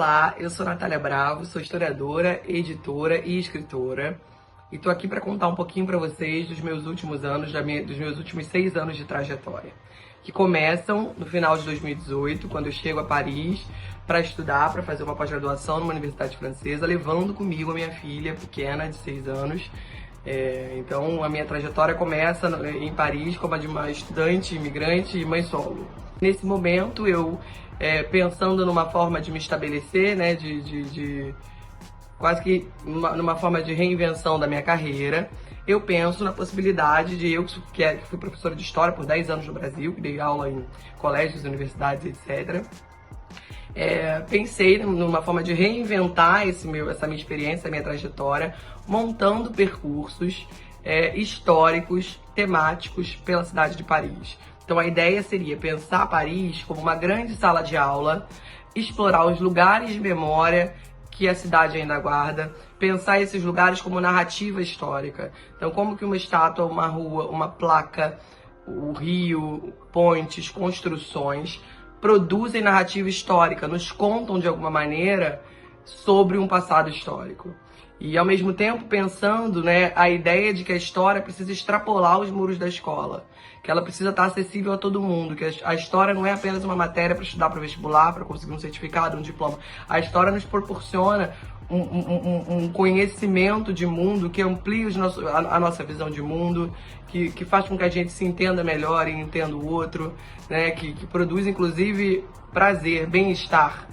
Olá, eu sou Natália Bravo, sou historiadora, editora e escritora. E tô aqui para contar um pouquinho para vocês dos meus últimos anos, dos meus últimos 6 anos de trajetória. Que começam no final de 2018, quando eu chego a Paris para estudar, para fazer uma pós-graduação numa universidade francesa, levando comigo a minha filha pequena de 6 anos. Então a minha trajetória começa em Paris como a de uma estudante, imigrante e mãe solo. Nesse momento eu, pensando numa forma de me estabelecer, né, quase que numa forma de reinvenção da minha carreira, eu penso na possibilidade de eu, que fui professora de História por 10 anos no Brasil, que dei aula em colégios, universidades, etc., pensei numa forma de reinventar essa minha experiência, a minha trajetória, montando percursos históricos, temáticos pela cidade de Paris. Então a ideia seria pensar Paris como uma grande sala de aula, explorar os lugares de memória que a cidade ainda guarda, pensar esses lugares como narrativa histórica. Então como que uma estátua, uma rua, uma placa, o rio, pontes, construções produzem narrativa histórica, nos contam de alguma maneira sobre um passado histórico. E ao mesmo tempo pensando, né, a ideia de que a história precisa extrapolar os muros da escola, que ela precisa estar acessível a todo mundo, que a história não é apenas uma matéria para estudar para o vestibular, para conseguir um certificado, um diploma. A história nos proporciona um conhecimento de mundo que amplia a nossa visão de mundo, que faz com que a gente se entenda melhor e entenda o outro, né, que produz inclusive prazer, bem-estar.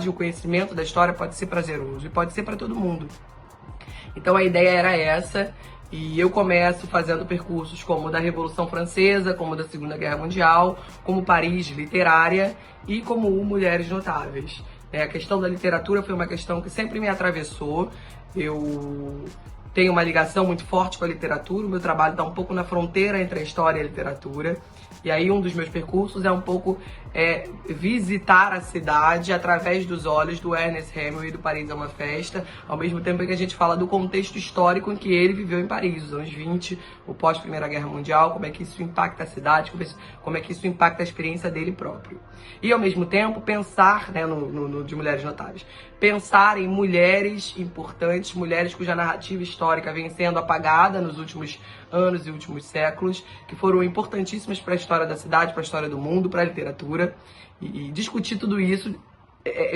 O conhecimento da história pode ser prazeroso e pode ser para todo mundo. Então a ideia era essa, e eu começo fazendo percursos como da Revolução Francesa, como da Segunda Guerra Mundial, como Paris literária e como Mulheres Notáveis. A questão da literatura foi uma questão que sempre me atravessou. Eu tenho uma ligação muito forte com a literatura, o meu trabalho está um pouco na fronteira entre a história e a literatura. E aí um dos meus percursos é um pouco visitar a cidade através dos olhos do Ernest Hemingway, do Paris é uma Festa, ao mesmo tempo que a gente fala do contexto histórico em que ele viveu em Paris, os anos 20, o pós-Primeira Guerra Mundial, como é que isso impacta a cidade, como é que isso impacta a experiência dele próprio. E ao mesmo tempo pensar, né, no de Mulheres Notáveis, pensar em mulheres importantes, mulheres cuja narrativa histórica vem sendo apagada nos últimos anos e últimos séculos, que foram importantíssimas para a história da cidade, para a história do mundo, para a literatura, e discutir tudo isso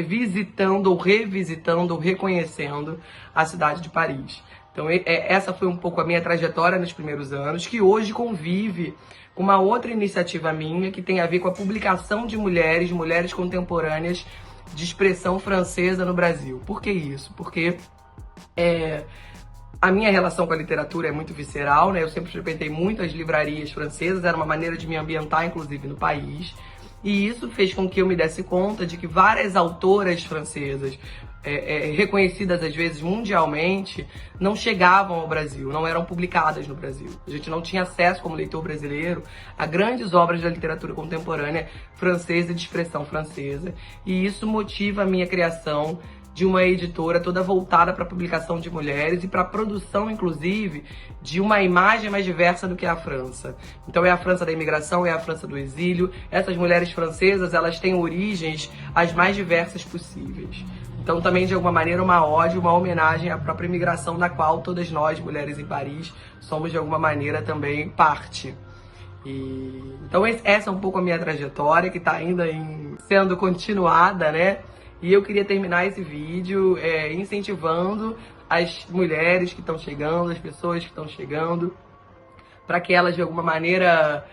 visitando ou revisitando ou reconhecendo a cidade de Paris. Então essa foi um pouco a minha trajetória nos primeiros anos, que hoje convive com uma outra iniciativa minha que tem a ver com a publicação de mulheres contemporâneas de expressão francesa no Brasil. Por que isso? Porque a minha relação com a literatura é muito visceral, né? Eu sempre frequentei muitas livrarias francesas, era uma maneira de me ambientar, inclusive, no país. E isso fez com que eu me desse conta de que várias autoras francesas, reconhecidas às vezes mundialmente, não chegavam ao Brasil, não eram publicadas no Brasil. A gente não tinha acesso, como leitor brasileiro, a grandes obras da literatura contemporânea francesa e de expressão francesa. E isso motiva a minha criação de uma editora toda voltada para a publicação de mulheres e para a produção, inclusive, de uma imagem mais diversa do que a França. Então é a França da imigração, é a França do exílio. Essas mulheres francesas, elas têm origens as mais diversas possíveis. Então também, de alguma maneira, uma ode, uma homenagem à própria imigração da qual todas nós, mulheres em Paris, somos de alguma maneira também parte. Então essa é um pouco a minha trajetória, que está ainda sendo continuada, né? E eu queria terminar esse vídeo incentivando as mulheres que estão chegando, as pessoas que estão chegando, para que elas, de alguma maneira,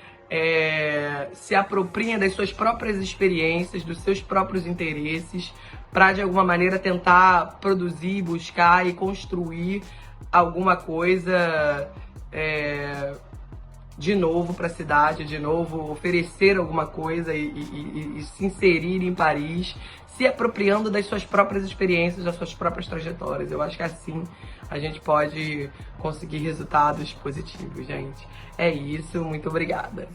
se apropriem das suas próprias experiências, dos seus próprios interesses, para, de alguma maneira, tentar produzir, buscar e construir alguma coisa de novo para a cidade, de novo oferecer alguma coisa e se inserir em Paris, se apropriando das suas próprias experiências, das suas próprias trajetórias. Eu acho que assim a gente pode conseguir resultados positivos, gente. É isso, muito obrigada.